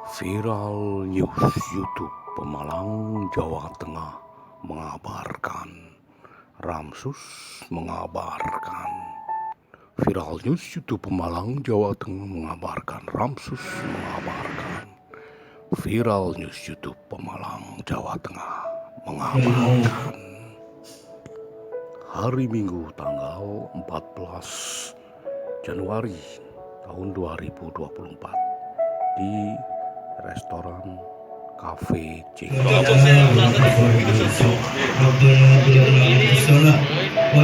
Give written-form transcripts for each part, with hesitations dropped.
Viral news YouTube Pemalang, Jawa Tengah mengabarkan. Ramsus mengabarkan. Viral news YouTube Pemalang, Jawa Tengah mengabarkan. Ramsus mengabarkan. Viral news YouTube Pemalang, Jawa Tengah mengabarkan. Hari Minggu tanggal 14 Januari tahun 2024 di restoran Cafe C. wa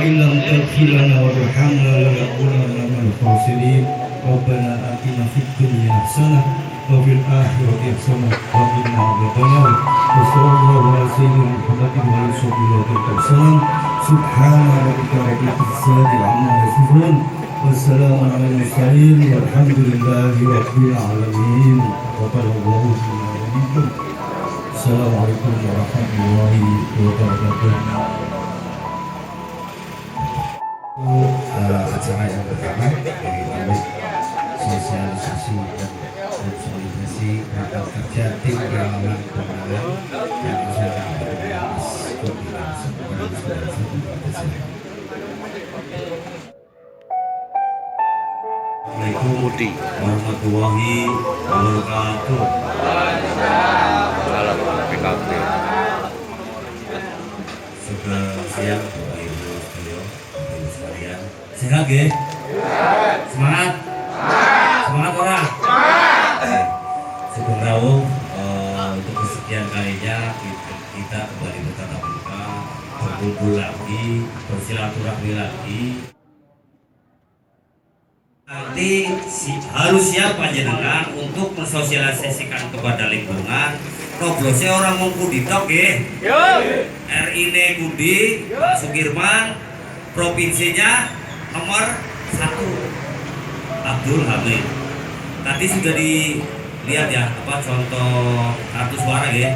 illam taghfir lana wa tarhamna lanakunanna minal khasirin. Rabbana atina fid dunya hasanah wa fil akhirati hasanah wa qina adzabannar. Wa sallallahu ala sayyidina Muhammadin wa ala alihi wasallam. Subhana rabbika rabbil izzati amma yasifun. Wassalamu ala mursalin walhamdulillahi rabbil alamin. Waqalallahu minkum. Assalamualaikum warahmatullahi wabarakatuh. Acara yang pertama dari sosialisasi dan konsolidasi program kerja tim relawan pemenangan yang sedang bertugas koordinasi dengan saudara-saudara. Assalamualaikum warahmatullahi wabarakatuh. Salam PKB. Sudah siang Bapak Ibu sekalian. Sehat ya? Semangat? Semangat orang? Syukur rawuh untuk kesekian kalinya kita kembali bertatap muka, berkumpul lagi, bersilaturahmi lagi. Nanti harus siap panjenengan untuk mensosialisasikan kepada lingkungan. Roblosnya orang mau kuditok ya. RI Kudi, Pak Sukirman, provinsinya nomor 1 Abdul Hamid. Tadi sudah dilihat ya apa contoh kartu suara ya.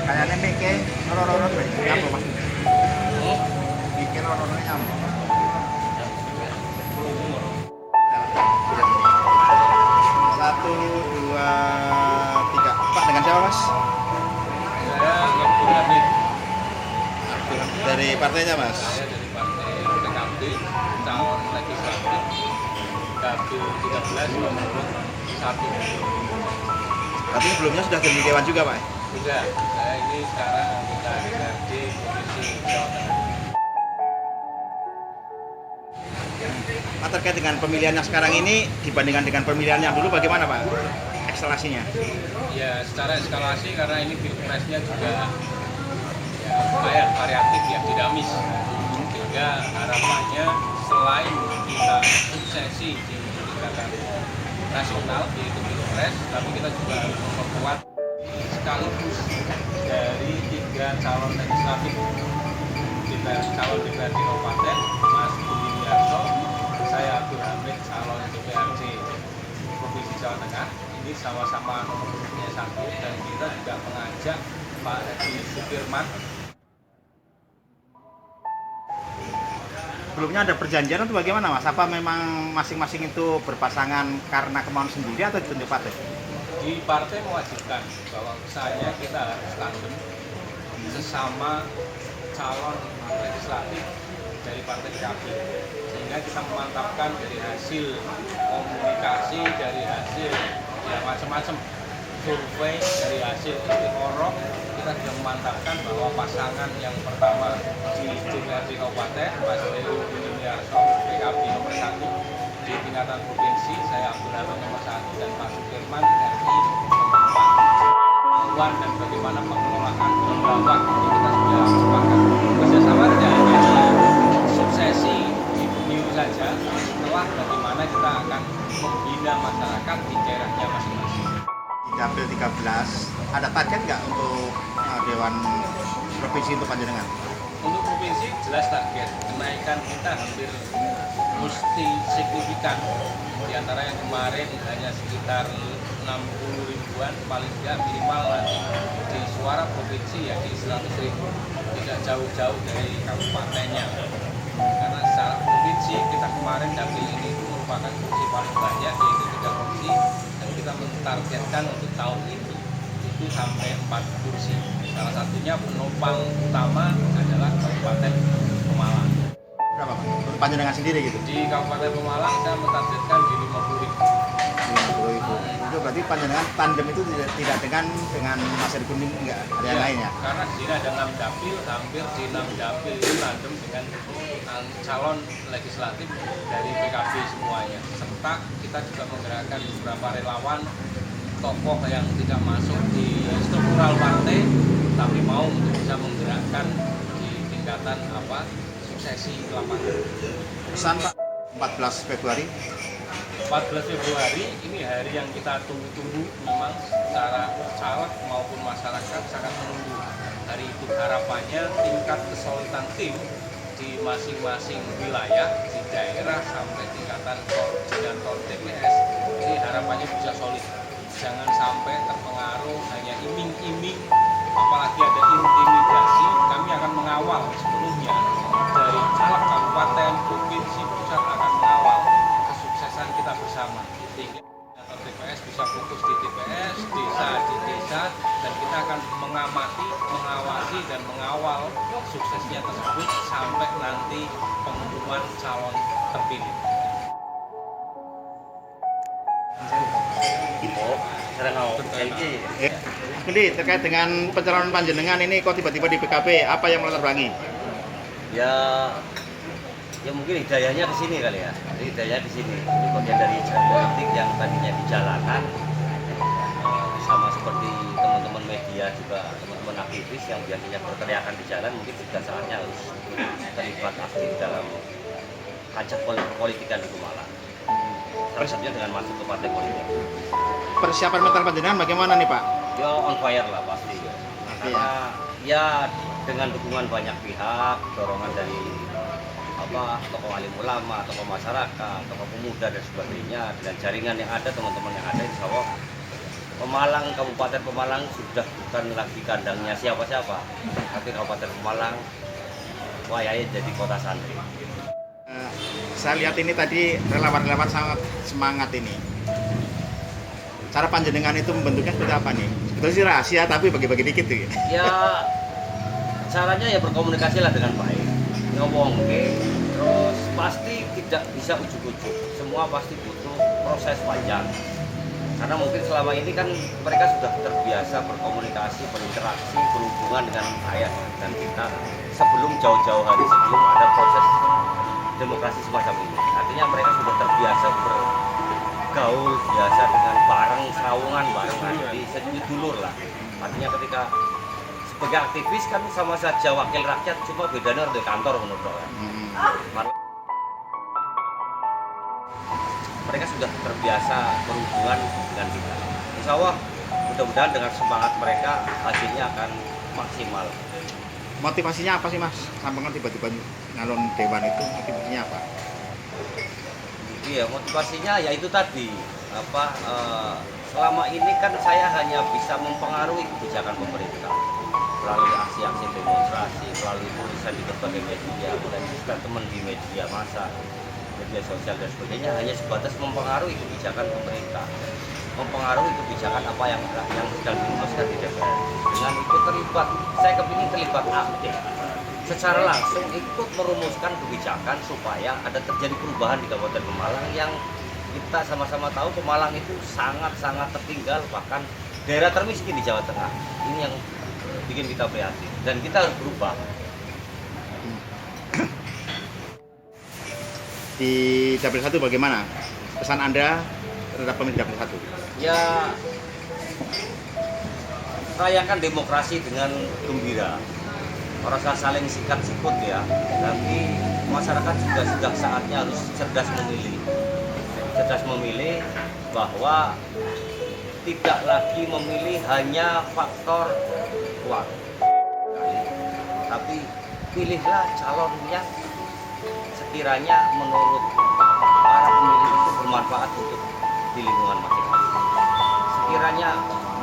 Kayaknya mikir loro-loro nyampe mas. Mikir loro-loro nyampe. Satu, dua, tiga. Pak dengan siapa mas? Saya Abdul Hamid. Dari partainya mas. Saya dari partai PKB, calon legislatif Dapil 13 nomor 1. Tapi sebelumnya sudah jadi dewan juga pak. Sudah, saya ini sekarang anggota DPRD Provinsi Jawa Tengah. Pak, terkait dengan pemilihan yang sekarang ini dibandingkan dengan pemilihan yang dulu bagaimana pak? Ekskalasinya? Ya, secara eskalasi karena ini pilpresnya juga ya lumayan variatif ya, dinamis. Sehingga harapannya selain kita suksesi di tingkatan nasional yaitu pilpres, tapi kita juga harus memperkuat sekaligus dari 3 calon legislatif calon DPRD Kabupaten, Mas Budi Wiarso, saya Abdul Hamid calon DPRD Provinsi Jawa Tengah. Ini sama-sama nomor urutnya 1 dan kita juga mengajak Pak Edi Sukirman. Sebelumnya ada perjanjian atau bagaimana mas? Apa memang masing-masing itu berpasangan karena kemauan sendiri atau ditunjuk partai? Di partai mewajibkan bahwa misalnya kita harus tandem sesama calon legislatif dari partai PKB, sehingga kita memantapkan dari hasil komunikasi, dari hasil ya macam-macam survei, dari hasil istiqoroh, kita sudah memantapkan bahwa pasangan yang pertama di DPRD Kabupaten Mas Heru Budi Wiarso PKB nomor 1, di tingkatan provinsi saya Abdul Hamid nomor 1 dan Pak Sukirman RI nomor 4. Dan bagaimana pengelolaan lembaga ini kita sudah sepakat kerjasama tidak hanya suksesi di pemilu saja, setelah bagaimana kita akan membina masyarakat di daerahnya masing-masing. Dapil 13 ada target nggak untuk Dewan Provinsi untuk panjenengan? Untuk provinsi jelas target kenaikan kita hampir mesti signifikan. Di antara yang kemarin hanya sekitar 60 ribuan, paling tidak minimal nanti di suara provinsi ya di 100 ribu. tidak jauh-jauh dari kabupatennya. Karena secara provinsi kita kemarin dapil ini itu merupakan kursi paling banyak, yaitu 3 kursi, dan kita mentargetkan untuk tahun itu sampai 4 kursi. Salah satunya penopang utama adalah Kabupaten Pemalang. Berapa Pak? Menurut panjenengan sendiri gitu? Di Kabupaten Pemalang saya mentargetkan di 50.000. 50.000. Itu berarti panjenengan tandem itu tidak dengan Mas Eri Kuning, enggak ada yang Ya, lain ya? karena di sini ada 6 dapil, hampir di 6 dapil itu tandem dengan calon legislatif dari PKB semuanya. Serta kita juga menggerakkan beberapa relawan tokoh yang tidak masuk di struktural partai, tapi mau untuk bisa menggerakkan di tingkatan suksesi lapangan. Pesan Pak, 14 Februari 14 Februari ini hari yang kita tunggu-tunggu, memang secara caleg maupun masyarakat sangat menunggu hari itu. Harapannya tingkat kesulitan tim di masing-masing wilayah, di daerah sampai tingkatan koordinator TPS, ini harapannya bisa solid. Jangan sampai terpengaruh hanya iming-iming, apalagi ada intimidasi. Kami akan mengawal sepenuhnya dari caleg kabupaten, provinsi, pusat akan mengawal kesuksesan kita bersama, sehingga TPS bisa fokus di TPS, desa di desa, dan kita akan mengamati, mengawasi, dan mengawal suksesnya tersebut sampai nanti pengumuman calon terpilih. Jadi terkait dengan pencalonan panjenengan ini kok tiba-tiba di PKB, apa yang melatar belakangi? Ya mungkin hidayahnya ke sini kali ya. Jadi hidayahnya di sini. Jadi bagian dari jalan politik yang tadinya di jalanan, sama seperti teman-teman media juga, teman-teman aktivis yang biasanya berteriakan di jalan, mungkin sudah saatnya harus terlibat aktif dalam kancah politikan di Pemalang. Salah satunya dengan masuk ke partai politik. Persiapan mental panjenengan bagaimana nih Pak? Ya on fire lah pasti. Karena ya dengan dukungan banyak pihak, dorongan dari tokoh alim ulama, tokoh masyarakat, tokoh pemuda dan sebagainya, dengan jaringan yang ada, teman-teman yang ada, insya Allah Pemalang, Kabupaten Pemalang sudah bukan lagi kandangnya siapa-siapa, tapi Kabupaten Pemalang wayai jadi kota santri. Saya lihat ini tadi relawan-relawan sangat semangat ini. Cara panjenengan itu membentuknya seperti apa nih? Sebetulnya sih rahasia, tapi bagi-bagi dikit tuh. Ya caranya ya berkomunikasi lah dengan baik, ngomong terus pasti tidak bisa ujuk-ujuk, semua pasti butuh proses panjang. Karena mungkin selama ini kan mereka sudah terbiasa berkomunikasi, berinteraksi, berhubungan dengan saya dan kita sebelum jauh-jauh hari sebelum ada proses demokrasi semacam ini. Artinya mereka sudah terbiasa bergaul biasa dengan bareng serawungan bareng, jadi sedikit dulur lah. Artinya ketika sebagai aktivis kan sama saja wakil rakyat, cuma bedanya di kantor menurut saya. Mereka sudah terbiasa berhubungan dengan kita. Insya Allah mudah-mudahan dengan semangat mereka hasilnya akan maksimal. Motivasinya apa sih Mas? Sampai kan tiba-tiba nyalon dewan itu motivasinya apa? Iya, motivasinya ya itu tadi selama ini kan saya hanya bisa mempengaruhi kebijakan pemerintah melalui aksi-aksi demonstrasi, melalui tulisan di berbagai media, melalui teman di media massa, media sosial dan sebagainya, hanya sebatas mempengaruhi kebijakan pemerintah, mempengaruhi kebijakan apa yang sedang dirumuskan di DPR. Dengan ikut terlibat, saya kepingin terlibat aktif, secara langsung ikut merumuskan kebijakan supaya ada terjadi perubahan di Kabupaten Pemalang yang kita sama-sama tahu Pemalang itu sangat-sangat tertinggal, bahkan daerah termiskin di Jawa Tengah. Ini yang bikin kita prihatin dan kita harus berubah. Di Dapil 1 bagaimana? Pesan Anda terhadap pemilih Dapil 1? Ya, rayakan demokrasi dengan gembira. Rasa saling sikat sikut ya. Tapi masyarakat juga sudah saatnya harus cerdas memilih. Cerdas memilih bahwa tidak lagi memilih hanya faktor uang, tapi pilihlah calon yang sekiranya menurut para pemilih itu bermanfaat untuk di lingkungan masing-masing. Sekiranya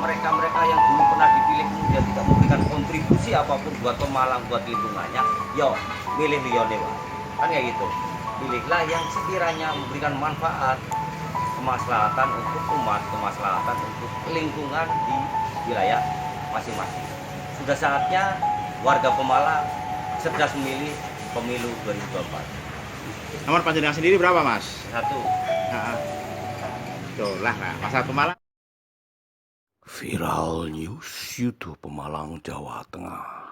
mereka-mereka yang dulu pernah dipilih kemudian tidak memberikan kontribusi apapun buat Pemalang, buat lingkungannya, yo milih Liyone, Pak. Kan kayak gitu. Pilihlah yang sekiranya memberikan manfaat, kemaslahatan untuk umat, kemaslahatan untuk lingkungan di wilayah masing-masing. Sudah saatnya warga Pemalang cerdas memilih pemilu 2024. Nomor panjenengan sendiri berapa, Mas? Satu. Nah, tuh lah, masalah Pemalang. Viral News YouTube Pemalang, Jawa Tengah.